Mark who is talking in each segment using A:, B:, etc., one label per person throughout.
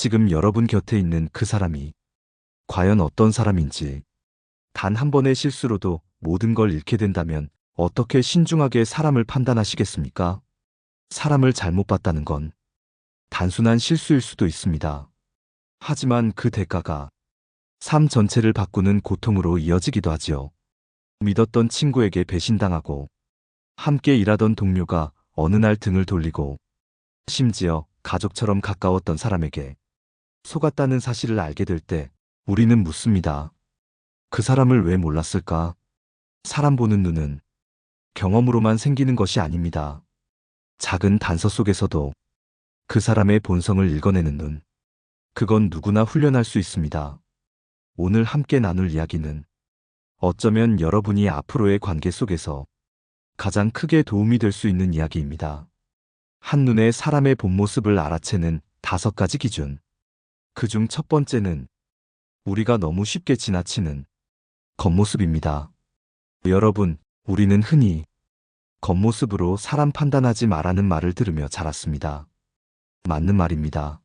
A: 지금 여러분 곁에 있는 그 사람이 과연 어떤 사람인지, 단 한 번의 실수로도 모든 걸 잃게 된다면 어떻게 신중하게 사람을 판단하시겠습니까? 사람을 잘못 봤다는 건 단순한 실수일 수도 있습니다. 하지만 그 대가가 삶 전체를 바꾸는 고통으로 이어지기도 하지요. 믿었던 친구에게 배신당하고, 함께 일하던 동료가 어느 날 등을 돌리고, 심지어 가족처럼 가까웠던 사람에게 속았다는 사실을 알게 될 때 우리는 묻습니다. 그 사람을 왜 몰랐을까? 사람 보는 눈은 경험으로만 생기는 것이 아닙니다. 작은 단서 속에서도 그 사람의 본성을 읽어내는 눈, 그건 누구나 훈련할 수 있습니다. 오늘 함께 나눌 이야기는 어쩌면 여러분이 앞으로의 관계 속에서 가장 크게 도움이 될 수 있는 이야기입니다. 한눈에 사람의 본 모습을 알아채는 5가지 기준. 그중 첫 번째는 우리가 너무 쉽게 지나치는 겉모습입니다. 여러분, 우리는 흔히 겉모습으로 사람 판단하지 말라는 말을 들으며 자랐습니다. 맞는 말입니다.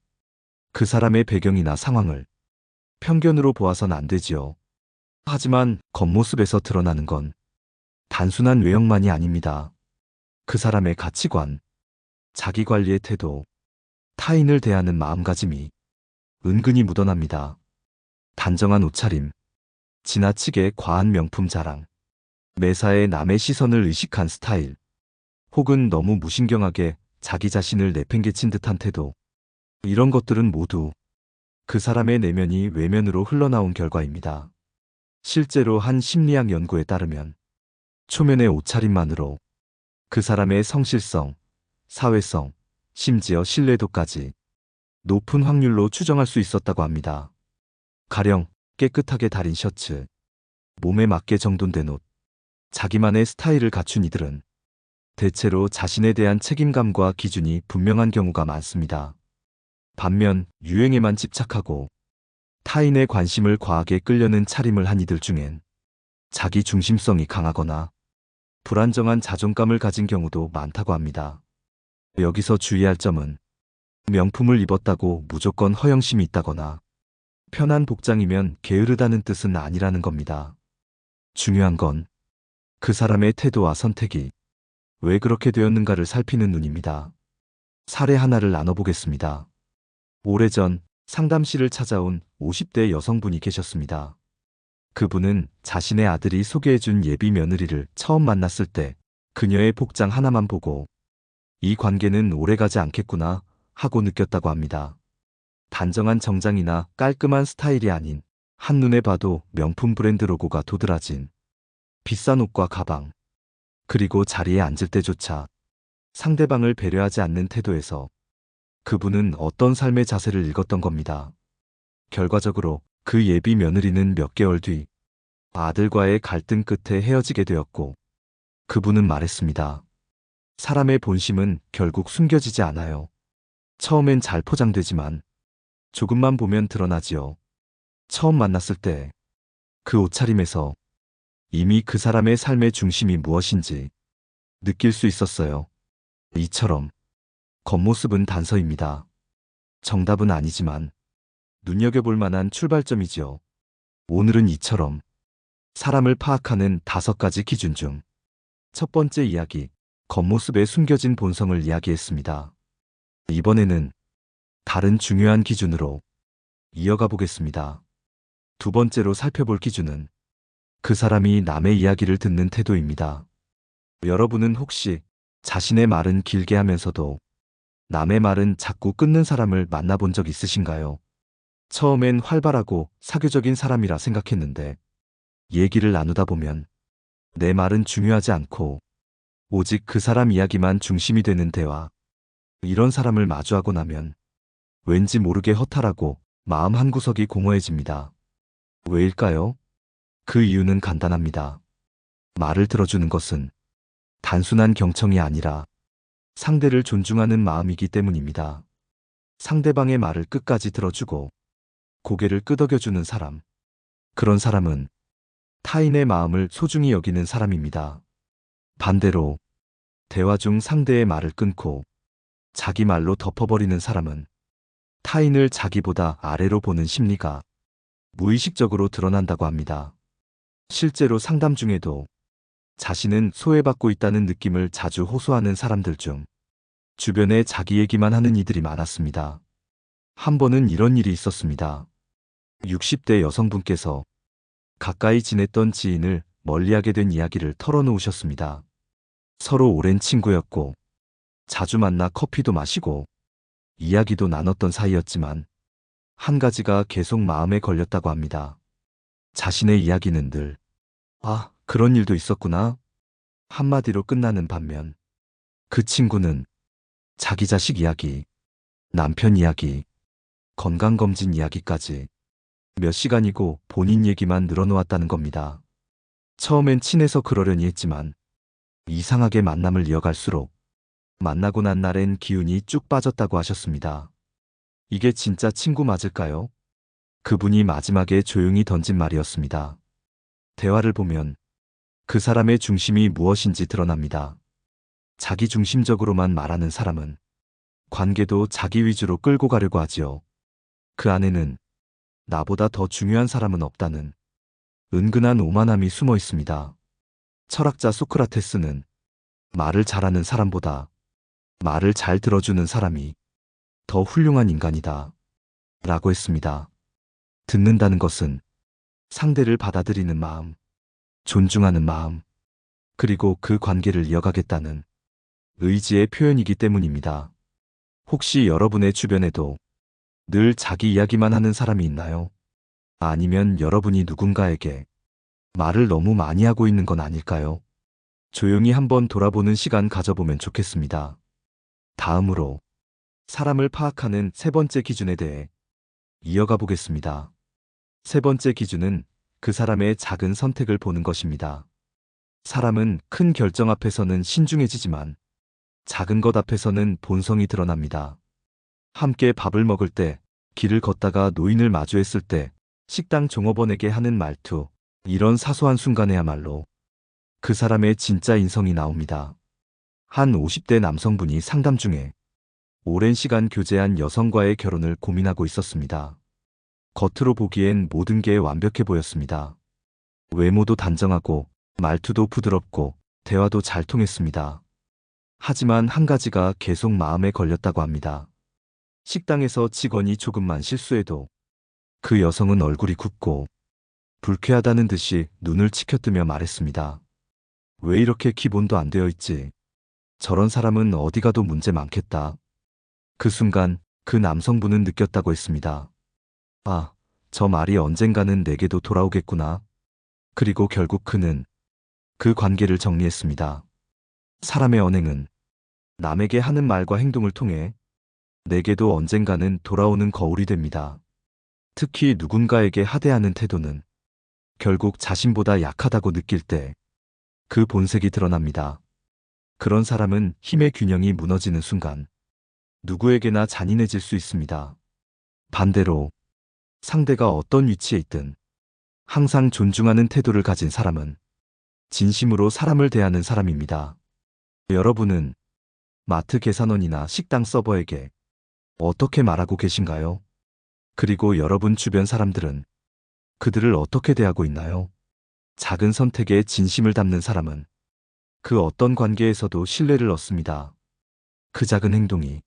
A: 그 사람의 배경이나 상황을 편견으로 보아선 안 되지요. 하지만 겉모습에서 드러나는 건 단순한 외형만이 아닙니다. 그 사람의 가치관, 자기관리의 태도, 타인을 대하는 마음가짐이 은근히 묻어납니다. 단정한 옷차림, 지나치게 과한 명품 자랑, 매사에 남의 시선을 의식한 스타일, 혹은 너무 무신경하게 자기 자신을 내팽개친 듯한 태도. 이런 것들은 모두 그 사람의 내면이 외면으로 흘러나온 결과입니다. 실제로 한 심리학 연구에 따르면 초면의 옷차림만으로 그 사람의 성실성, 사회성, 심지어 신뢰도까지 높은 확률로 추정할 수 있었다고 합니다. 가령 깨끗하게 다린 셔츠, 몸에 맞게 정돈된 옷, 자기만의 스타일을 갖춘 이들은 대체로 자신에 대한 책임감과 기준이 분명한 경우가 많습니다. 반면 유행에만 집착하고 타인의 관심을 과하게 끌려는 차림을 한 이들 중엔 자기 중심성이 강하거나 불안정한 자존감을 가진 경우도 많다고 합니다. 여기서 주의할 점은 명품을 입었다고 무조건 허영심이 있다거나 편한 복장이면 게으르다는 뜻은 아니라는 겁니다. 중요한 건 그 사람의 태도와 선택이 왜 그렇게 되었는가를 살피는 눈입니다. 사례 하나를 나눠보겠습니다. 오래전 상담실을 찾아온 50대 여성분이 계셨습니다. 그분은 자신의 아들이 소개해준 예비 며느리를 처음 만났을 때 그녀의 복장 하나만 보고 이 관계는 오래가지 않겠구나 하고 느꼈다고 합니다. 단정한 정장이나 깔끔한 스타일이 아닌 한눈에 봐도 명품 브랜드 로고가 도드라진 비싼 옷과 가방, 그리고 자리에 앉을 때조차 상대방을 배려하지 않는 태도에서 그분은 어떤 삶의 자세를 읽었던 겁니다. 결과적으로 그 예비 며느리는 몇 개월 뒤 아들과의 갈등 끝에 헤어지게 되었고, 그분은 말했습니다. 사람의 본심은 결국 숨겨지지 않아요. 처음엔 잘 포장되지만 조금만 보면 드러나지요. 처음 만났을 때 그 옷차림에서 이미 그 사람의 삶의 중심이 무엇인지 느낄 수 있었어요. 이처럼 겉모습은 단서입니다. 정답은 아니지만 눈여겨볼 만한 출발점이지요. 오늘은 이처럼 사람을 파악하는 5가지 기준 중 첫 번째 이야기, 겉모습에 숨겨진 본성을 이야기했습니다. 이번에는 다른 중요한 기준으로 이어가 보겠습니다. 두 번째로 살펴볼 기준은 그 사람이 남의 이야기를 듣는 태도입니다. 여러분은 혹시 자신의 말은 길게 하면서도 남의 말은 자꾸 끊는 사람을 만나본 적 있으신가요? 처음엔 활발하고 사교적인 사람이라 생각했는데 얘기를 나누다 보면 내 말은 중요하지 않고 오직 그 사람 이야기만 중심이 되는 대화. 이런 사람을 마주하고 나면 왠지 모르게 허탈하고 마음 한구석이 공허해집니다. 왜일까요? 그 이유는 간단합니다. 말을 들어주는 것은 단순한 경청이 아니라 상대를 존중하는 마음이기 때문입니다. 상대방의 말을 끝까지 들어주고 고개를 끄덕여주는 사람. 그런 사람은 타인의 마음을 소중히 여기는 사람입니다. 반대로 대화 중 상대의 말을 끊고 자기 말로 덮어버리는 사람은 타인을 자기보다 아래로 보는 심리가 무의식적으로 드러난다고 합니다. 실제로 상담 중에도 자신은 소외받고 있다는 느낌을 자주 호소하는 사람들 중 주변에 자기 얘기만 하는 이들이 많았습니다. 한 번은 이런 일이 있었습니다. 60대 여성분께서 가까이 지냈던 지인을 멀리하게 된 이야기를 털어놓으셨습니다. 서로 오랜 친구였고 자주 만나 커피도 마시고 이야기도 나눴던 사이였지만 한 가지가 계속 마음에 걸렸다고 합니다. 자신의 이야기는 늘 "아, 그런 일도 있었구나" 한마디로 끝나는 반면 그 친구는 자기 자식 이야기, 남편 이야기, 건강검진 이야기까지 몇 시간이고 본인 얘기만 늘어놓았다는 겁니다. 처음엔 친해서 그러려니 했지만 이상하게 만남을 이어갈수록 만나고 난 날엔 기운이 쭉 빠졌다고 하셨습니다. 이게 진짜 친구 맞을까요? 그분이 마지막에 조용히 던진 말이었습니다. 대화를 보면 그 사람의 중심이 무엇인지 드러납니다. 자기 중심적으로만 말하는 사람은 관계도 자기 위주로 끌고 가려고 하지요. 그 안에는 나보다 더 중요한 사람은 없다는 은근한 오만함이 숨어 있습니다. 철학자 소크라테스는 말을 잘하는 사람보다 말을 잘 들어주는 사람이 더 훌륭한 인간이다 라고 했습니다. 듣는다는 것은 상대를 받아들이는 마음, 존중하는 마음, 그리고 그 관계를 이어가겠다는 의지의 표현이기 때문입니다. 혹시 여러분의 주변에도 늘 자기 이야기만 하는 사람이 있나요? 아니면 여러분이 누군가에게 말을 너무 많이 하고 있는 건 아닐까요? 조용히 한번 돌아보는 시간 가져보면 좋겠습니다. 다음으로 사람을 파악하는 세 번째 기준에 대해 이어가 보겠습니다. 세 번째 기준은 그 사람의 작은 선택을 보는 것입니다. 사람은 큰 결정 앞에서는 신중해지지만 작은 것 앞에서는 본성이 드러납니다. 함께 밥을 먹을 때, 길을 걷다가 노인을 마주했을 때, 식당 종업원에게 하는 말투, 이런 사소한 순간에야말로 그 사람의 진짜 인성이 나옵니다. 한 50대 남성분이 상담 중에 오랜 시간 교제한 여성과의 결혼을 고민하고 있었습니다. 겉으로 보기엔 모든 게 완벽해 보였습니다. 외모도 단정하고 말투도 부드럽고 대화도 잘 통했습니다. 하지만 한 가지가 계속 마음에 걸렸다고 합니다. 식당에서 직원이 조금만 실수해도 그 여성은 얼굴이 굽고 불쾌하다는 듯이 눈을 치켜뜨며 말했습니다. "왜 이렇게 기본도 안 되어 있지? 저런 사람은 어디 가도 문제 많겠다." 그 순간 그 남성분은 느꼈다고 했습니다. "아, 저 말이 언젠가는 내게도 돌아오겠구나." 그리고 결국 그는 그 관계를 정리했습니다. 사람의 언행은 남에게 하는 말과 행동을 통해 내게도 언젠가는 돌아오는 거울이 됩니다. 특히 누군가에게 하대하는 태도는 결국 자신보다 약하다고 느낄 때 그 본색이 드러납니다. 그런 사람은 힘의 균형이 무너지는 순간 누구에게나 잔인해질 수 있습니다. 반대로 상대가 어떤 위치에 있든 항상 존중하는 태도를 가진 사람은 진심으로 사람을 대하는 사람입니다. 여러분은 마트 계산원이나 식당 서버에게 어떻게 말하고 계신가요? 그리고 여러분 주변 사람들은 그들을 어떻게 대하고 있나요? 작은 선택에 진심을 담는 사람은 그 어떤 관계에서도 신뢰를 얻습니다. 그 작은 행동이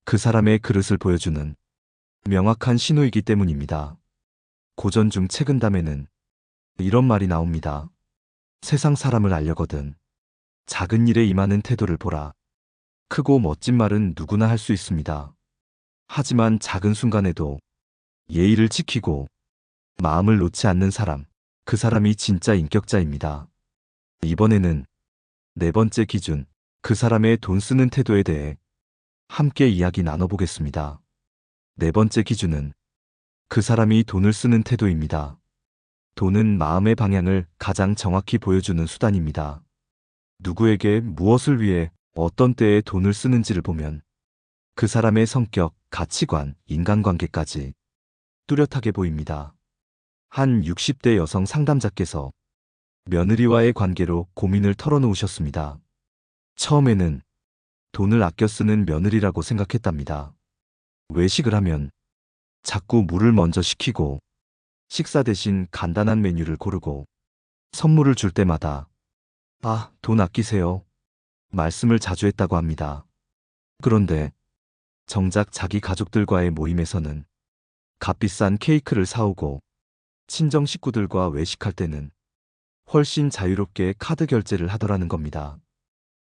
A: 그 사람의 그릇을 보여주는 명확한 신호이기 때문입니다. 고전 중 책은담에는 이런 말이 나옵니다. "세상 사람을 알려거든 작은 일에 임하는 태도를 보라." 크고 멋진 말은 누구나 할 수 있습니다. 하지만 작은 순간에도 예의를 지키고 마음을 놓지 않는 사람, 그 사람이 진짜 인격자입니다. 이번에는 네 번째 기준, 그 사람의 돈 쓰는 태도에 대해 함께 이야기 나눠보겠습니다. 네 번째 기준은 그 사람이 돈을 쓰는 태도입니다. 돈은 마음의 방향을 가장 정확히 보여주는 수단입니다. 누구에게 무엇을 위해 어떤 때에 돈을 쓰는지를 보면 그 사람의 성격, 가치관, 인간관계까지 뚜렷하게 보입니다. 한 60대 여성 상담자께서 며느리와의 관계로 고민을 털어놓으셨습니다. 처음에는 돈을 아껴 쓰는 며느리라고 생각했답니다. 외식을 하면 자꾸 물을 먼저 시키고 식사 대신 간단한 메뉴를 고르고 선물을 줄 때마다 아, 돈 아끼세요. 말씀을 자주 했다고 합니다. 그런데 정작 자기 가족들과의 모임에서는 값비싼 케이크를 사오고 친정 식구들과 외식할 때는 훨씬 자유롭게 카드 결제를 하더라는 겁니다.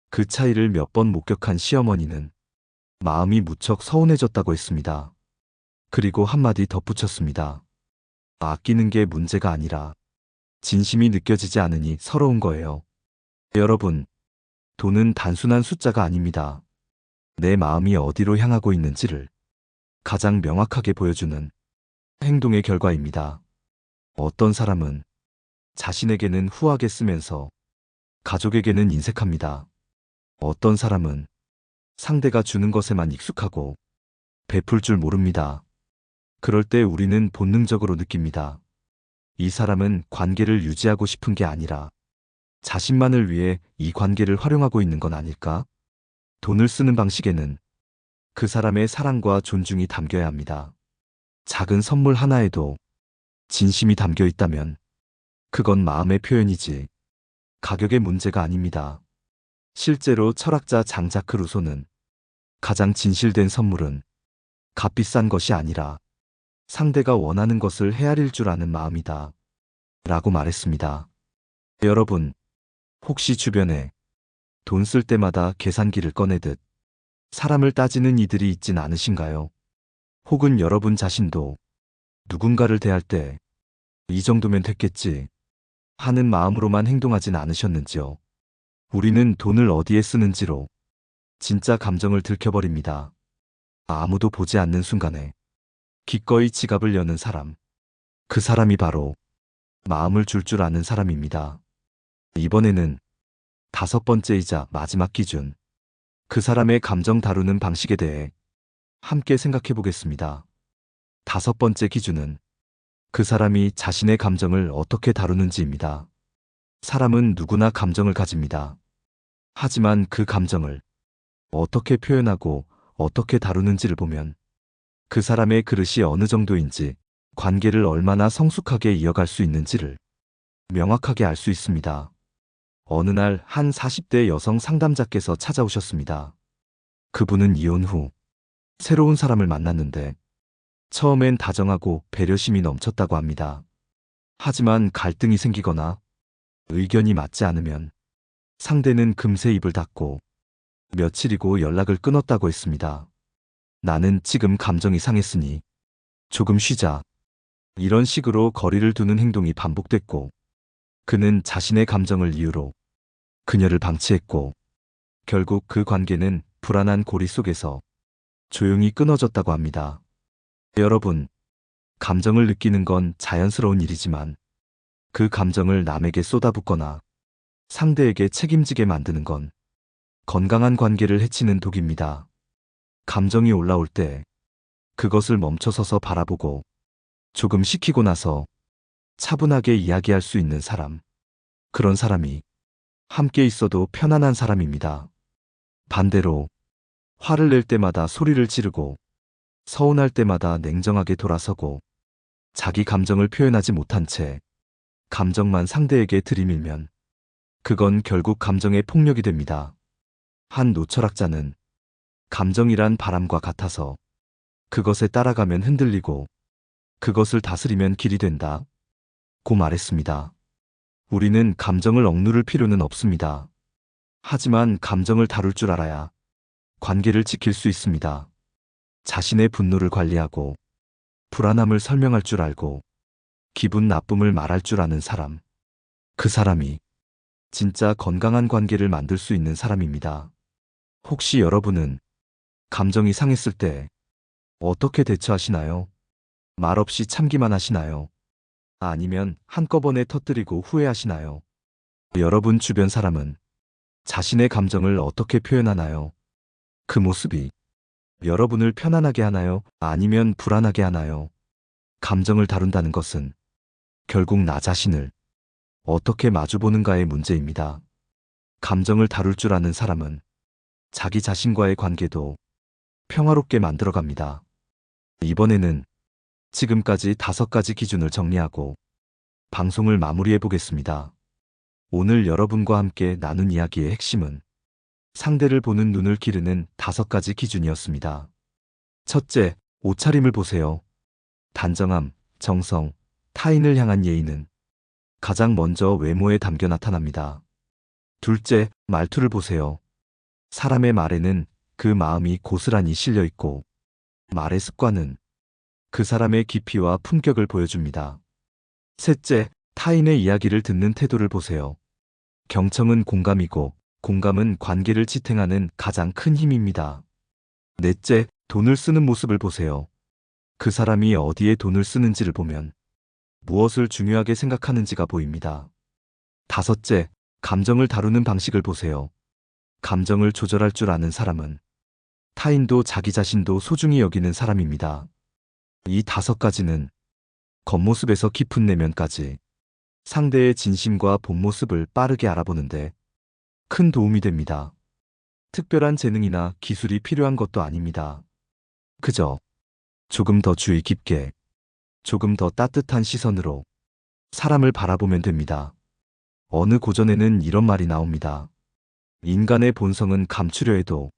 A: 그 차이를 몇 번 목격한 시어머니는 마음이 무척 서운해졌다고 했습니다. 그리고 한마디 덧붙였습니다. 아끼는 게 문제가 아니라 진심이 느껴지지 않으니 서러운 거예요. 여러분, 돈은 단순한 숫자가 아닙니다. 내 마음이 어디로 향하고 있는지를 가장 명확하게 보여주는 행동의 결과입니다. 어떤 사람은 자신에게는 후하게 쓰면서 가족에게는 인색합니다. 어떤 사람은 상대가 주는 것에만 익숙하고 베풀 줄 모릅니다. 그럴 때 우리는 본능적으로 느낍니다. 이 사람은 관계를 유지하고 싶은 게 아니라 자신만을 위해 이 관계를 활용하고 있는 건 아닐까? 돈을 쓰는 방식에는 그 사람의 사랑과 존중이 담겨야 합니다. 작은 선물 하나에도 진심이 담겨 있다면 그건 마음의 표현이지 가격의 문제가 아닙니다. 실제로 철학자 장자크 루소는 가장 진실된 선물은 값비싼 것이 아니라 상대가 원하는 것을 헤아릴 줄 아는 마음이다. 라고 말했습니다. 여러분, 혹시 주변에 돈 쓸 때마다 계산기를 꺼내듯 사람을 따지는 이들이 있진 않으신가요? 혹은 여러분 자신도 누군가를 대할 때 이 정도면 됐겠지 하는 마음으로만 행동하진 않으셨는지요? 우리는 돈을 어디에 쓰는지로 진짜 감정을 들켜버립니다. 아무도 보지 않는 순간에 기꺼이 지갑을 여는 사람. 그 사람이 바로 마음을 줄 아는 사람입니다. 이번에는 5번째이자 마지막 기준. 그 사람의 감정 다루는 방식에 대해 함께 생각해 보겠습니다. 5번째 기준은 그 사람이 자신의 감정을 어떻게 다루는지입니다. 사람은 누구나 감정을 가집니다. 하지만 그 감정을 어떻게 표현하고 어떻게 다루는지를 보면 그 사람의 그릇이 어느 정도인지 관계를 얼마나 성숙하게 이어갈 수 있는지를 명확하게 알 수 있습니다. 어느 날 한 40대 여성 상담자께서 찾아오셨습니다. 그분은 이혼 후 새로운 사람을 만났는데 처음엔 다정하고 배려심이 넘쳤다고 합니다. 하지만 갈등이 생기거나 의견이 맞지 않으면 상대는 금세 입을 닫고 며칠이고 연락을 끊었다고 했습니다. 나는 지금 감정이 상했으니 조금 쉬자. 이런 식으로 거리를 두는 행동이 반복됐고 그는 자신의 감정을 이유로 그녀를 방치했고 결국 그 관계는 불안한 고리 속에서 조용히 끊어졌다고 합니다. 여러분, 감정을 느끼는 건 자연스러운 일이지만 그 감정을 남에게 쏟아붓거나 상대에게 책임지게 만드는 건 건강한 관계를 해치는 독입니다. 감정이 올라올 때 그것을 멈춰서서 바라보고 조금 식히고 나서 차분하게 이야기할 수 있는 사람. 그런 사람이 함께 있어도 편안한 사람입니다. 반대로 화를 낼 때마다 소리를 지르고 서운할 때마다 냉정하게 돌아서고 자기 감정을 표현하지 못한 채 감정만 상대에게 들이밀면 그건 결국 감정의 폭력이 됩니다. 한 노철학자는 감정이란 바람과 같아서 그것에 따라가면 흔들리고 그것을 다스리면 길이 된다. 고 말했습니다. 우리는 감정을 억누를 필요는 없습니다. 하지만 감정을 다룰 줄 알아야 관계를 지킬 수 있습니다. 자신의 분노를 관리하고 불안함을 설명할 줄 알고 기분 나쁨을 말할 줄 아는 사람. 그 사람이 진짜 건강한 관계를 만들 수 있는 사람입니다. 혹시 여러분은 감정이 상했을 때 어떻게 대처하시나요? 말없이 참기만 하시나요? 아니면 한꺼번에 터뜨리고 후회하시나요? 여러분 주변 사람은 자신의 감정을 어떻게 표현하나요? 그 모습이 여러분을 편안하게 하나요? 아니면 불안하게 하나요? 감정을 다룬다는 것은 결국 나 자신을 어떻게 마주보는가의 문제입니다. 감정을 다룰 줄 아는 사람은 자기 자신과의 관계도 평화롭게 만들어갑니다. 이번에는 지금까지 5가지 기준을 정리하고 방송을 마무리해 보겠습니다. 오늘 여러분과 함께 나눈 이야기의 핵심은 상대를 보는 눈을 기르는 5가지 기준이었습니다. 첫째, 옷차림을 보세요. 단정함, 정성, 타인을 향한 예의는 가장 먼저 외모에 담겨 나타납니다. 둘째, 말투를 보세요. 사람의 말에는 그 마음이 고스란히 실려 있고 말의 습관은 그 사람의 깊이와 품격을 보여줍니다. 셋째, 타인의 이야기를 듣는 태도를 보세요. 경청은 공감이고 공감은 관계를 지탱하는 가장 큰 힘입니다. 넷째, 돈을 쓰는 모습을 보세요. 그 사람이 어디에 돈을 쓰는지를 보면 무엇을 중요하게 생각하는지가 보입니다. 다섯째, 감정을 다루는 방식을 보세요. 감정을 조절할 줄 아는 사람은 타인도 자기 자신도 소중히 여기는 사람입니다. 이 5가지는 겉모습에서 깊은 내면까지 상대의 진심과 본 모습을 빠르게 알아보는데 큰 도움이 됩니다. 특별한 재능이나 기술이 필요한 것도 아닙니다. 그저 조금 더 주의 깊게, 조금 더 따뜻한 시선으로 사람을 바라보면 됩니다. 어느 고전에는 이런 말이 나옵니다. 인간의 본성은 감추려 해도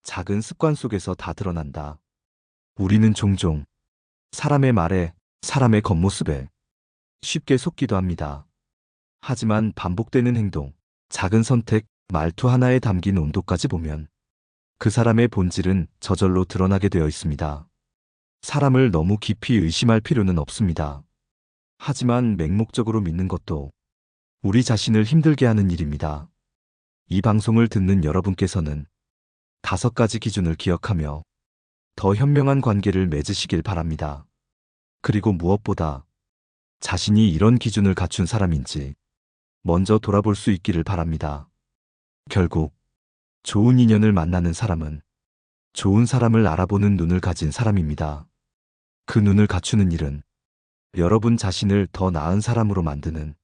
A: 작은 습관 속에서 다 드러난다. 우리는 종종 사람의 말에, 사람의 겉모습에 쉽게 속기도 합니다. 하지만 반복되는 행동, 작은 선택, 말투 하나에 담긴 온도까지 보면 그 사람의 본질은 저절로 드러나게 되어 있습니다. 사람을 너무 깊이 의심할 필요는 없습니다. 하지만 맹목적으로 믿는 것도 우리 자신을 힘들게 하는 일입니다. 이 방송을 듣는 여러분께서는 5가지 기준을 기억하며 더 현명한 관계를 맺으시길 바랍니다. 그리고 무엇보다 자신이 이런 기준을 갖춘 사람인지 먼저 돌아볼 수 있기를 바랍니다. 결국 좋은 인연을 만나는 사람은 좋은 사람을 알아보는 눈을 가진 사람입니다. 그 눈을 갖추는 일은 여러분 자신을 더 나은 사람으로 만드는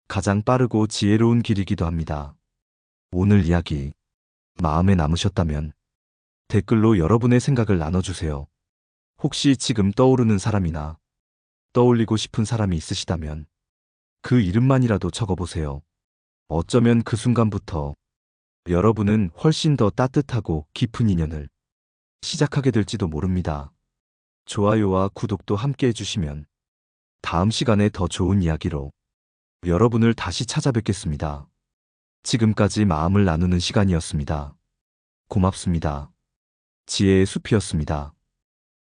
A: 가장 빠르고 지혜로운 길이기도 합니다. 오늘 이야기 마음에 남으셨다면 댓글로 여러분의 생각을 나눠주세요. 혹시 지금 떠오르는 사람이나 떠올리고 싶은 사람이 있으시다면 그 이름만이라도 적어보세요. 어쩌면 그 순간부터 여러분은 훨씬 더 따뜻하고 깊은 인연을 시작하게 될지도 모릅니다. 좋아요와 구독도 함께 해주시면 다음 시간에 더 좋은 이야기로 여러분을 다시 찾아뵙겠습니다. 지금까지 마음을 나누는 시간이었습니다. 고맙습니다. 지혜의 숲이었습니다.